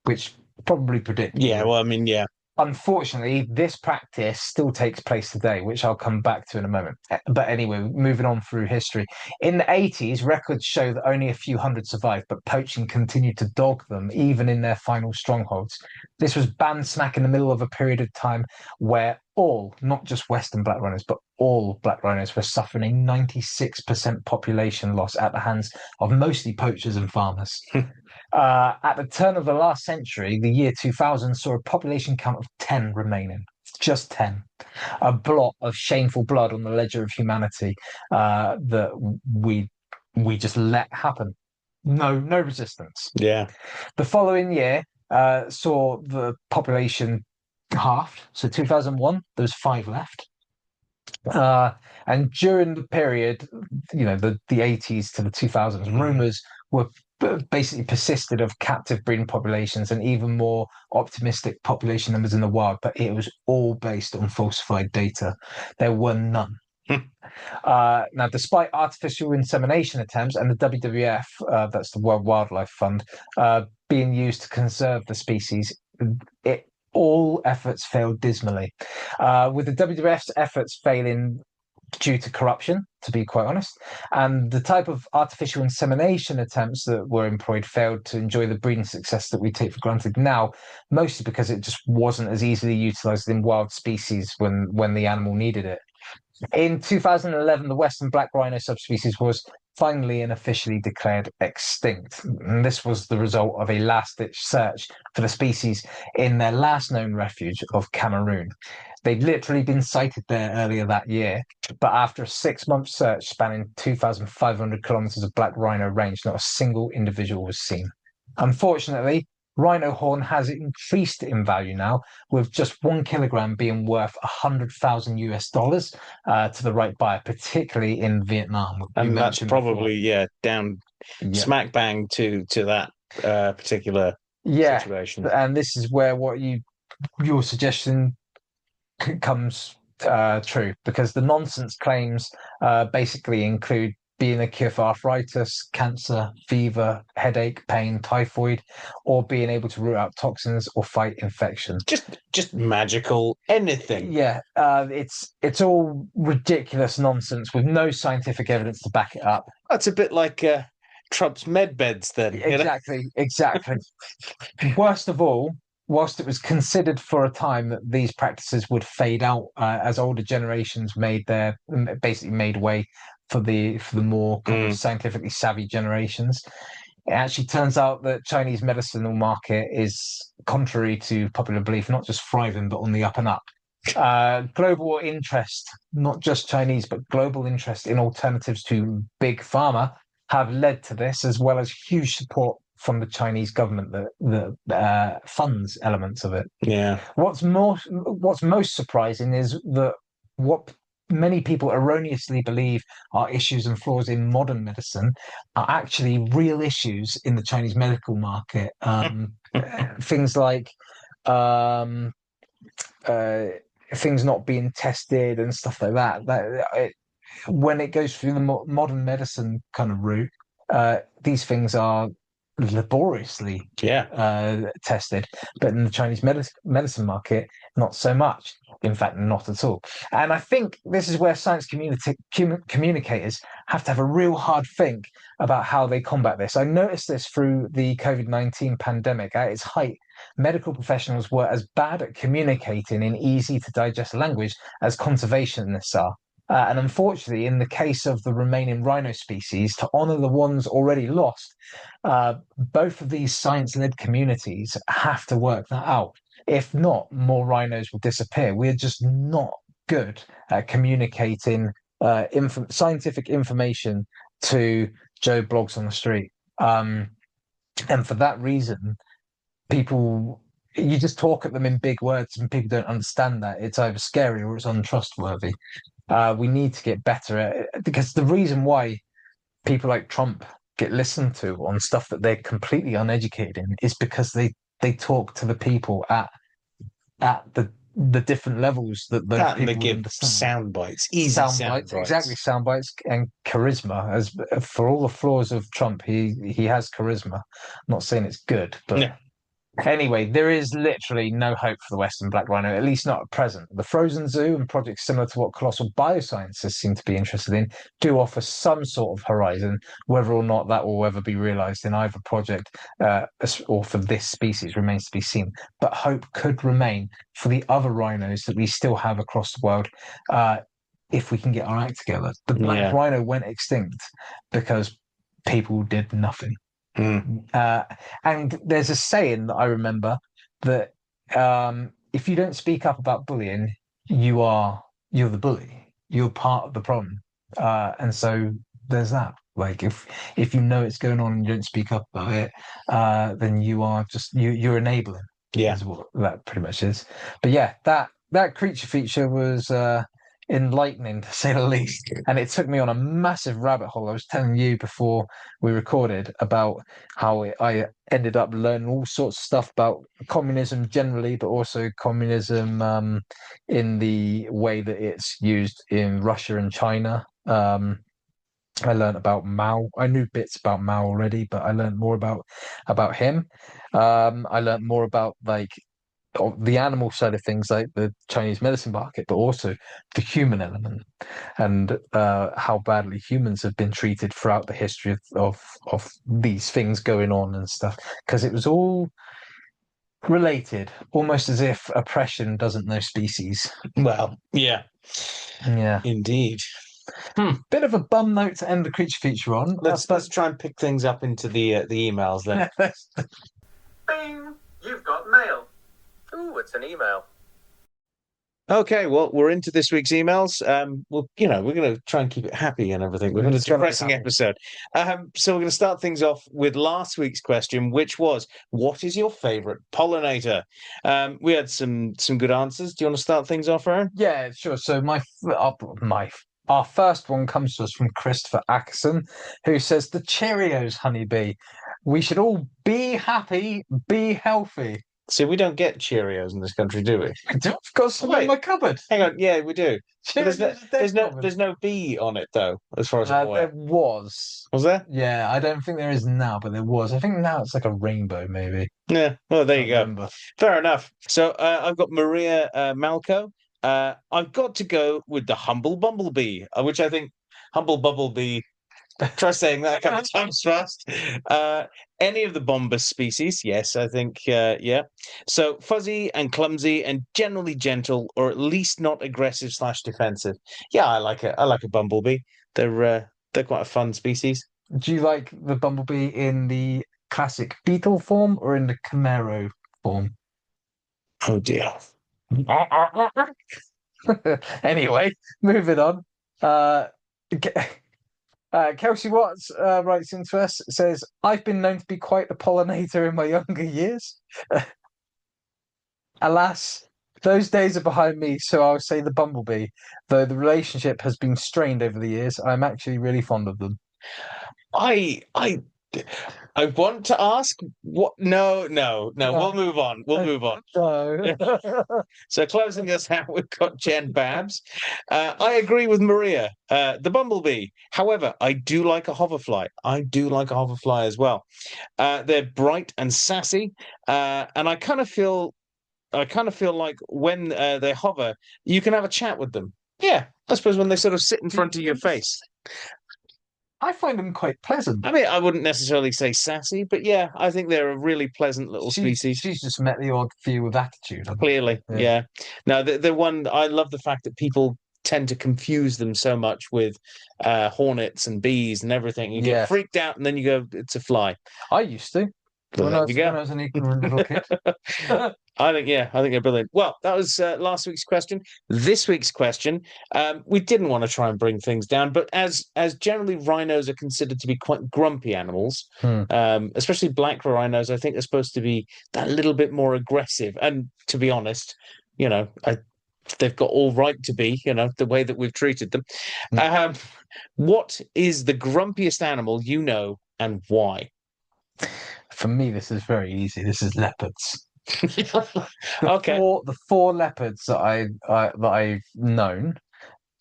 which probably Yeah, predictable. well, I mean, yeah. Unfortunately, this practice still takes place today, which I'll come back to in a moment. But anyway, moving on through history. In the 80s, records show that only a few hundred survived, but poaching continued to dog them, even in their final strongholds. This was bang smack in the middle of a period of time where all, not just Western black rhinos, but all black rhinos were suffering a 96% population loss at the hands of mostly poachers and farmers. At the turn of the last century, the year 2000 saw a population count of 10 remaining. Just 10. A blot of shameful blood on the ledger of humanity that we just let happen. No resistance. Yeah. The following year saw the population halved. So 2001, there was 5 left. And during the period, the 80s to the 2000s, rumors were basically persisted of captive breeding populations and even more optimistic population numbers in the wild, but it was all based on falsified data. There were none. Now, despite artificial insemination attempts and the WWF, that's the World Wildlife Fund, being used to conserve the species, all efforts failed dismally. With the WWF's efforts failing due to corruption, to be quite honest, and the type of artificial insemination attempts that were employed failed to enjoy the breeding success that we take for granted now, mostly because it just wasn't as easily utilized in wild species when the animal needed it. In 2011, the Western black rhino subspecies was finally and officially declared extinct. And this was the result of a last-ditch search for the species in their last known refuge of Cameroon. They'd literally been sighted there earlier that year, but after a 6-month search spanning 2,500 kilometers of black rhino range, not a single individual was seen. Unfortunately, rhino horn has increased in value now, with just 1 kilogram being worth 100,000 US dollars to the right buyer, particularly in Vietnam. And that's probably down smack bang to that particular situation. And this is where your suggestion comes true, because the nonsense claims basically include being a cure for arthritis, cancer, fever, headache, pain, typhoid, or being able to root out toxins or fight infection. Just magical anything. Yeah, it's all ridiculous nonsense with no scientific evidence to back it up. That's a bit like Trump's med beds then. Exactly. Worst of all, whilst it was considered for a time that these practices would fade out as older generations made way for the more kind of scientifically savvy generations, it actually turns out that Chinese medicinal market is, contrary to popular belief, not just thriving but on the up and up. Global interest, not just Chinese but global interest in alternatives to big pharma, have led to this, as well as huge support from the Chinese government that funds elements of it. Yeah. What's most surprising is that what many people erroneously believe are issues and flaws in modern medicine are actually real issues in the Chinese medical market. Things like things not being tested and stuff like that. When it goes through the modern medicine kind of route, these things are laboriously tested, but in the Chinese medicine market, not so much. In fact, not at all. And I think this is where science communicators have to have a real hard think about how they combat this. I noticed this through the COVID-19 pandemic. At its height, medical professionals were as bad at communicating in easy to digest language as conservationists are. And unfortunately, in the case of the remaining rhino species, to honour the ones already lost, both of these science-led communities have to work that out. If not, more rhinos will disappear. We're just not good at communicating scientific information to Joe Blogs on the street. And for that reason, you just talk at them in big words and people don't understand that. It's either scary or it's untrustworthy. We need to get better at it, because the reason why people like Trump get listened to on stuff that they're completely uneducated in is because they they talk to the people at the different levels that those That and they people would give understand. sound bites, easy Sound sound bites, bites. exactly, sound bites and charisma. As for all the flaws of Trump, he has charisma. I'm not saying it's good, but No. anyway, there is literally no hope for the Western black rhino, at least not at present. The Frozen Zoo and projects similar to what Colossal Biosciences seem to be interested in do offer some sort of horizon. Whether or not that will ever be realised in either project or for this species remains to be seen. But hope could remain for the other rhinos that we still have across the world. If we can get our act together. The black rhino went extinct because people did nothing. And there's a saying that I remember that if you don't speak up about bullying, you're the bully. You're part of the problem. And so there's that. Like if you know it's going on and you don't speak up about it, then you are just you're enabling. Yeah. Is what that pretty much is. But yeah, that creature feature was enlightening to say the least. And it took me on a massive rabbit hole. I was telling you before we recorded about how I ended up learning all sorts of stuff about communism generally, but also communism in the way that it's used in Russia and China. I learned about Mao. I knew bits about Mao already, but I learned more about him. I learned more about like the animal side of things, like the Chinese medicine market, but also the human element and how badly humans have been treated throughout the history of these things going on and stuff. Because it was all related, almost as if oppression doesn't know species. Well, yeah. Yeah. Indeed. Bit of a bum note to end the creature feature on. Let's try and pick things up into the emails then. Bing! You've got mail. Ooh, it's an email. Okay, well, we're into this week's emails. Well, we're going to try and keep it happy and everything. We've got a depressing episode. So we're going to start things off with last week's question, which was, what is your favorite pollinator? We had some good answers. Do you want to start things off, Aaron? Yeah, sure. So our first one comes to us from Christopher Ackerson, who says the Cheerios honeybee. We should all be happy, be healthy. See, we don't get Cheerios in this country, do we? I do. I've got some in my cupboard. Hang on, yeah, we do. But Cheerios there's no bee on it though, as far as I'm aware. There was. Was there? Yeah, I don't think there is now, but there was. I think now it's like a rainbow, maybe. Yeah. Well, there you go. Remember. Fair enough. So I've got Maria Malco. I've got to go with the humble bumblebee, which I think humble bumblebee. Try saying that a couple of times fast. Any of the bombus species, yes, I think, yeah. So fuzzy and clumsy and generally gentle, or at least not aggressive / defensive. Yeah, I like it. I like a bumblebee. They're quite a fun species. Do you like the bumblebee in the classic beetle form or in the Camaro form? Oh dear. Anyway, moving on. Kelsey Watts writes into us, says, I've been known to be quite a pollinator in my younger years. Alas, those days are behind me, so I'll say the bumblebee. Though the relationship has been strained over the years, I'm actually really fond of them. I want to ask what? No. We'll move on. We'll move on. No. So closing us out, we've got Jen Babs. I agree with Maria. The bumblebee. However, I do like a hoverfly. I do like a hoverfly as well. They're bright and sassy, and I kind of feel like when they hover, you can have a chat with them. Yeah, I suppose when they sort of sit in front of your face. I find them quite pleasant. I mean, I wouldn't necessarily say sassy, but yeah, I think they're a really pleasant little species. She's just met the odd few with attitude. Clearly, yeah. No, the one I love the fact that people tend to confuse them so much with hornets and bees and everything. You get freaked out, and then you go, "It's a fly." I used to. When I was an ignorant little kid. I think they're brilliant. Well, that was last week's question. This week's question, we didn't want to try and bring things down, but as generally rhinos are considered to be quite grumpy animals, especially black rhinos, I think they're supposed to be that little bit more aggressive. And to be honest, they've got all right to be, the way that we've treated them. What is the grumpiest animal you know and why? For me, this is very easy. This is leopards. Okay. The four leopards that I've known,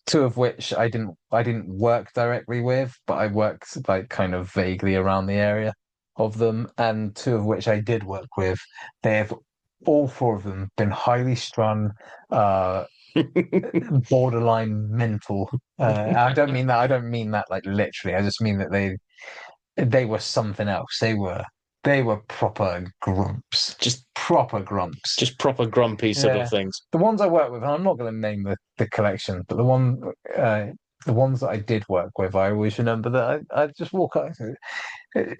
two of which I didn't work directly with, but I worked like kind of vaguely around the area of them, and two of which I did work with. They have all four of them been highly strung, uh, borderline mental. I don't mean that like literally. I just mean that they were something else. They were proper grumps, Just proper grumps. just proper grumpy sort of Yeah. things. The ones I work with, and I'm not going to name the collection, but the ones that I did work with, I always remember that I just walk out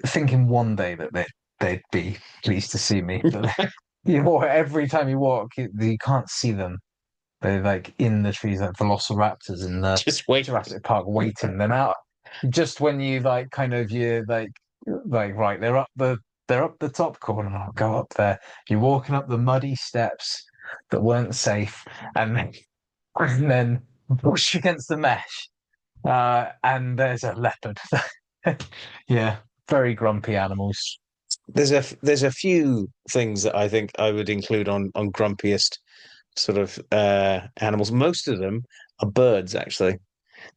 thinking one day that they'd be pleased to see me. But every time you walk, you can't see them. They're like in the trees, like velociraptors in the Just wait. Jurassic Park, waiting. Then out just when you like kind of you like right, they're up the top corner. I'll go up there. You're walking up the muddy steps that weren't safe, and then push against the mesh, and there's a leopard. Yeah, very grumpy animals. There's a few things that I think I would include on grumpiest sort of animals. Most of them are birds, actually.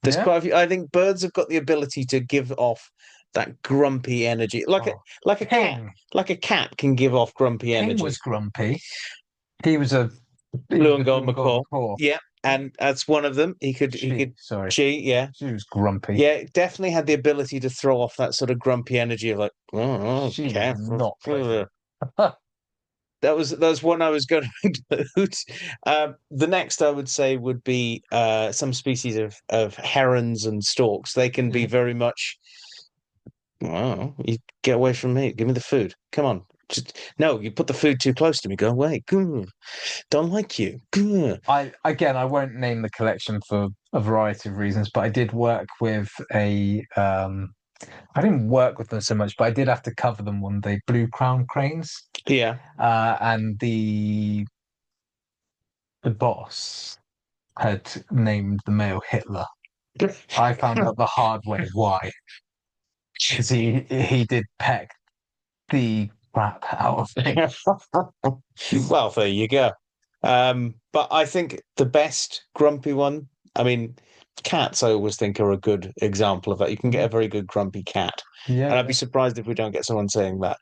There's Yeah. quite a few. I think birds have got the ability to give off that grumpy energy, Oh, like a cat, King. like a cat can give off grumpy King energy. was grumpy. He was a Blue and blue gold and gold macaw, macaw. yeah, and that's one of them. He could Sorry. yeah, She was grumpy. yeah, definitely had the ability to throw off that sort of grumpy energy of like, oh, She cat. was not pleasant. That was one I was going to include. The next I would say would be some species of herons and storks. They can be very much, wow, you get away from me. Give me the food. Come on. Just, no, you put the food too close to me. Go away. Gah. Don't like you. Gah. I won't name the collection for a variety of reasons, but I did work with I didn't work with them so much, but I did have to cover them one day. Blue crown cranes, Yeah. and the boss had named the male Hitler. I found out the hard way why, because he did peck the crap out of me. Well, there you go. But I think the best grumpy one, I mean, cats I always think are a good example of that. You can get a very good grumpy cat. Yeah, And I'd be surprised if we don't get someone saying that.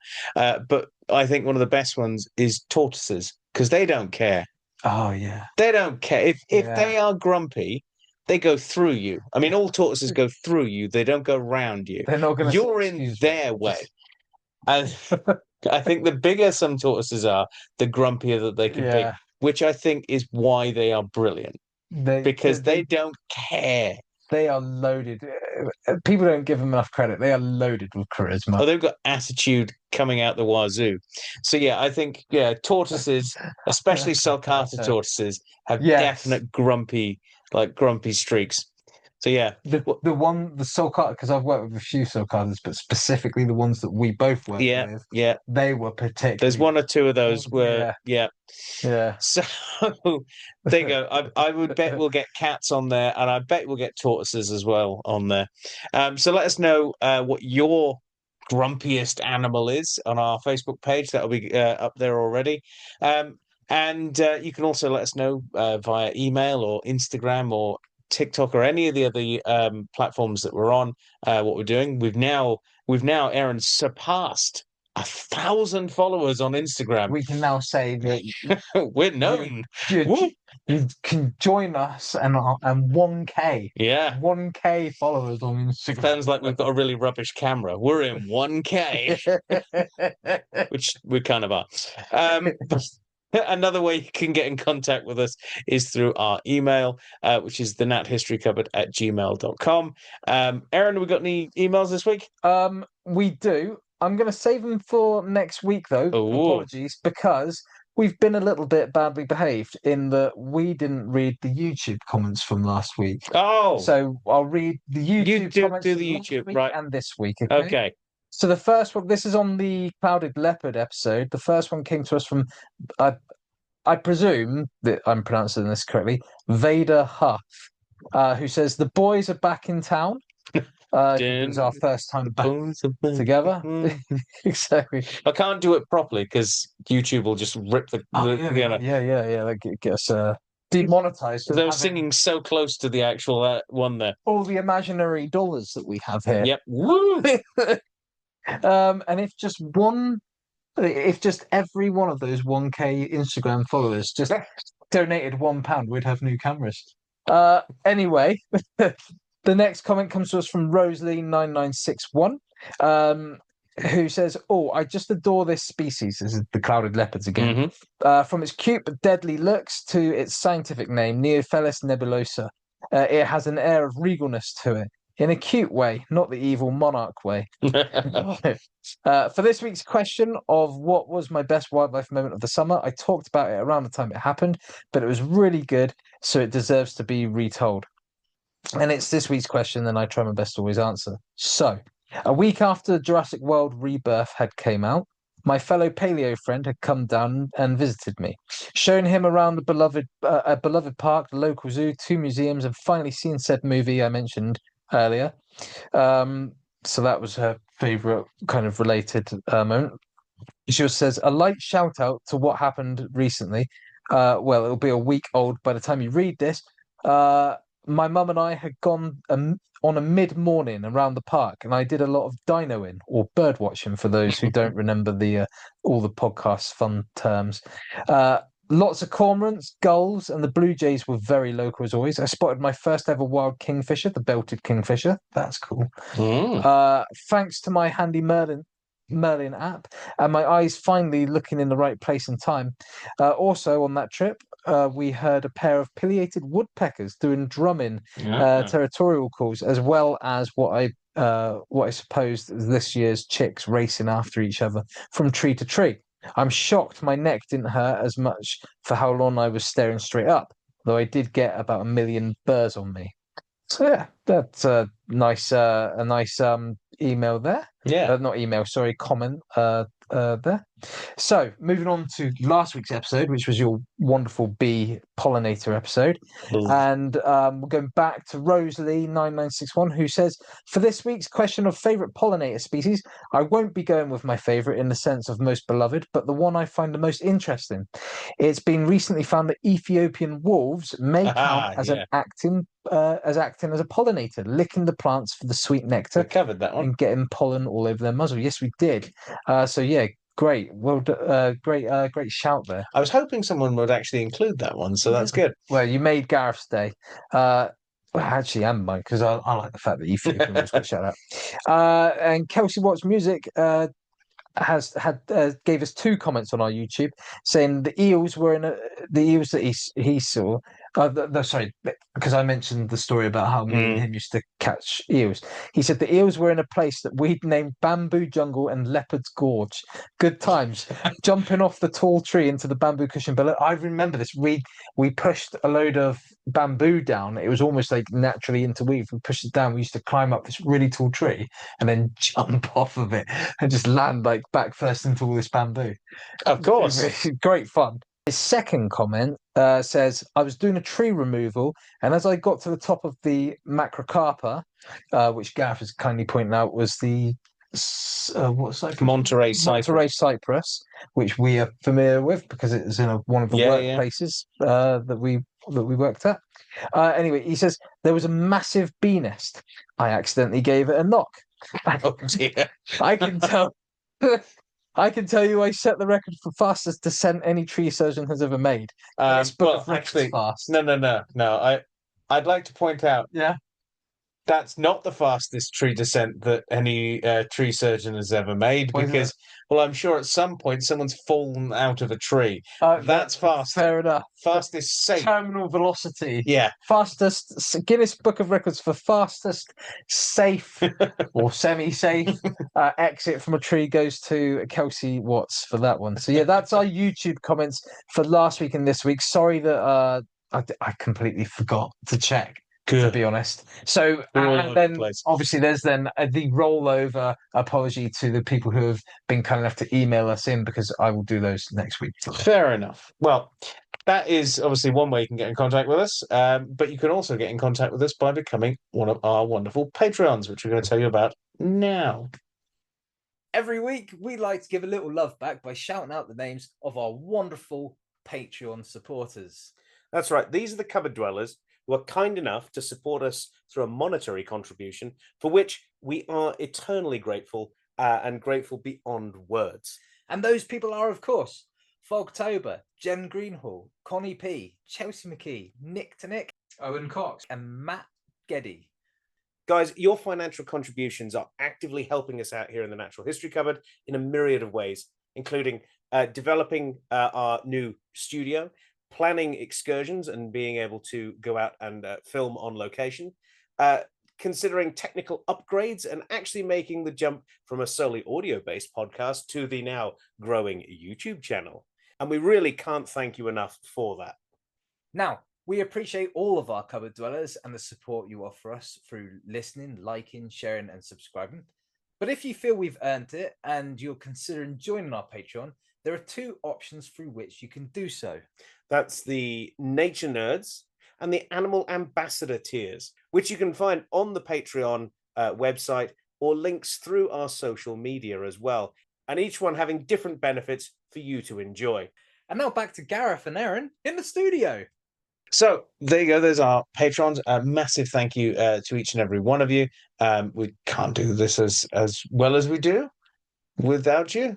But I think one of the best ones is tortoises because they don't care. oh yeah, They don't care. If yeah. they are grumpy, they go through you. I mean, all tortoises go through you. They don't go round you. They're not going to. You're in their way. And I think the bigger some tortoises are, the grumpier that they can be, Yeah, which I think is why they are brilliant because they don't care. they are loaded. People don't give them enough credit. They are loaded with charisma. Oh, they've got attitude coming out the wazoo. So yeah, I think tortoises, especially sulcata tortoises, have Yes. definite grumpy streaks. So yeah, The sulcata, because I've worked with a few sulcatas, but specifically the ones that we both worked with, yeah. they were particularly. There's one or two of those where Yeah. So there you go. I would bet we'll get cats on there, and I bet we'll get tortoises as well on there. So let us know what your grumpiest animal is on our Facebook page. That'll be up there already. And you can also let us know via email or Instagram or TikTok or any of the other platforms that we're on. What we're doing. We've now Aaron surpassed 1,000 followers on Instagram. We can now say that We're known. you can join us and 1K. Yeah. 1K followers on Instagram. Sounds like we've got a really rubbish camera. We're in 1K, which we kind of are. Another way you can get in contact with us is through our email, which is thenathistorykcupboard@gmail.com. Aaron, we got any emails this week? We do. I'm going to save them for next week, though. Ooh. Apologies, because we've been a little bit badly behaved in that we didn't read the YouTube comments from last week. Oh, So I'll read the YouTube comments do the last YouTube, week right? and this week. Okay. So the first one, this is on the Clouded Leopard episode. The first one came to us from, I presume that I'm pronouncing this correctly, Vader Huff, who says, "The boys are back in town." It was our first time back together. Exactly. I can't do it properly because YouTube will just rip the Yeah. Like get us demonetized. because I was singing so close to the actual one there. All the imaginary dollars that we have here. Yep. Woo! And if just every one of those 1K Instagram followers just donated £1, we'd have new cameras. Anyway, the next comment comes to us from Rosalie9961, who says, "Oh, I just adore this species." This is the clouded leopards again. From its cute but deadly looks to its scientific name, Neophelis nebulosa. It has an air of regalness to it. In a cute way, not the evil monarch way. For this week's question of what was my best wildlife moment of the summer, I talked about it around the time it happened, but it was really good, so it deserves to be retold. And it's this week's question, and I try my best to always answer. So, a week after Jurassic World Rebirth had came out, my fellow paleo friend had come down and visited me, showing him around the beloved park, the local zoo, 2 museums, and finally seen said movie I mentioned earlier. So that was her favourite kind of related moment. She says, "A light shout out to what happened recently. Well, it'll be a week old by the time you read this. My mum and I had gone on a mid-morning around the park, and I did a lot of dinoing or bird watching for those who don't remember all the podcast fun terms. Lots of cormorants, gulls, and the blue jays were very local as always. I spotted my first ever wild kingfisher, the belted kingfisher. That's cool. Thanks to my handy Merlin app, and my eyes finally looking in the right place and time. Also on that trip, we heard a pair of pileated woodpeckers doing drumming territorial calls, as well as what I suppose this year's chicks racing after each other from tree to tree. I'm shocked my neck didn't hurt as much for how long I was staring straight up, though I did get about 1 million burrs on me. So yeah, that's a nice email there. Yeah. Not email, sorry, comment there. So moving on to last week's episode, which was your wonderful bee pollinator episode. And we're going back to Rosalie9961, who says, "For this week's question of favourite pollinator species, I won't be going with my favourite in the sense of most beloved, but the one I find the most interesting. It's been recently found that Ethiopian wolves may count as acting as a pollinator, licking the plants for the sweet nectar. We covered that one. And getting pollen all over their muzzle." Yes, we did. So yeah, great. Well, great shout there. I was hoping someone would actually include that one, so that's good. Well, you made Gareth's day. Well, actually, and mine, because I like the fact that Ethiopian was got shout out. And Kelsey Watts Music gave us 2 comments on our YouTube saying the eels that he saw. Sorry, because I mentioned the story about how me and him used to catch eels. He said the eels were in a place that we'd named Bamboo Jungle and Leopard's Gorge. Good times. Jumping off the tall tree into the bamboo cushion below. I remember this. We pushed a load of bamboo down. It was almost like naturally interweaved. We pushed it down. We used to climb up this really tall tree and then jump off of it and just land like back first into all this bamboo. Of course. Great fun. His second comment says, "I was doing a tree removal, and as I got to the top of the Macrocarpa, which Gareth is kindly pointing out was the what's that? Monterey cypress, which we are familiar with because it is in one of the workplaces that we worked at. Anyway, he says there was a massive bee nest. I accidentally gave it a knock. Oh dear! I can tell." I can tell you I set the record for fastest descent any tree surgeon has ever made. Well, actually, fast. No. I'd like to point out, that's not the fastest tree descent that any tree surgeon has ever made, because, well, I'm sure at some point someone's fallen out of a tree. That's fast. Fair enough. Fastest safe. Terminal velocity. Yeah. Fastest, Guinness Book of Records for fastest safe or semi-safe exit from a tree goes to Kelsey Watts for that one. So yeah, that's our YouTube comments for last week and this week. Sorry that I completely forgot to check. Good. To be honest. So and then obviously there's then the rollover apology to the people who have been kind enough to email us in, because I will do those next week. Fair enough. Well, that is obviously one way you can get in contact with us. But you can also get in contact with us by becoming one of our wonderful Patreons, which we're going to tell you about now. Every week, we like to give a little love back by shouting out the names of our wonderful Patreon supporters. That's right. These are the cupboard dwellers who are kind enough to support us through a monetary contribution, for which we are eternally grateful and grateful beyond words. And those people are, of course, Fogtober, Jen Greenhall, Connie P, Chelsea McKee, Nick to Nick, Owen Cox. and Matt Geddy. Guys, your financial contributions are actively helping us out here in the Natural History Cupboard in a myriad of ways, including developing our new studio, planning excursions and being able to go out and film on location, considering technical upgrades, and actually making the jump from a solely audio-based podcast to the now growing YouTube channel. And we really can't thank you enough for that. Now, we appreciate all of our cupboard dwellers and the support you offer us through listening, liking, sharing, and subscribing. But if you feel we've earned it and you're considering joining our Patreon, there are two options through which you can do so. That's the Nature Nerds and the Animal Ambassador tiers, which you can find on the Patreon website or links through our social media as well. And each one having different benefits for you to enjoy. And now back to Gareth and Erin in the studio. So there you go. There's our patrons. A massive thank you to each and every one of you. We can't do this as well as we do without you.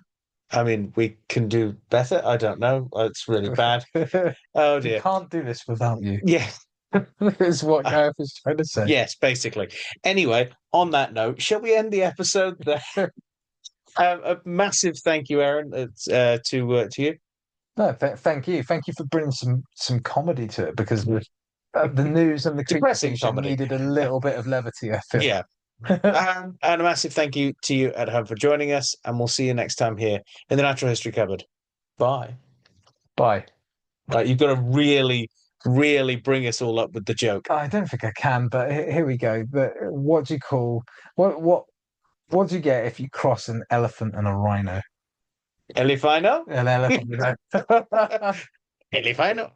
I mean, we can do better. I don't know. It's really bad. Oh We dear. can't do this without you. Yeah. Is what Gareth is trying to say. Yes, basically. Anyway, on that note, shall we end the episode there? A massive thank you, Erin, to you. No, thank you. Thank you for bringing some comedy to it, because the news and the Depressing criticism comedy. needed a little bit of levity, I feel. Yeah. And a massive thank you to you at home for joining us, and we'll see you next time here in the Natural History Cupboard. Bye. Bye. Right, you've got to really, really bring us all up with the joke. I don't think I can, but here we go. But what do you call what do you get if you cross an elephant and a rhino? Elefino? An elephant. Elefino.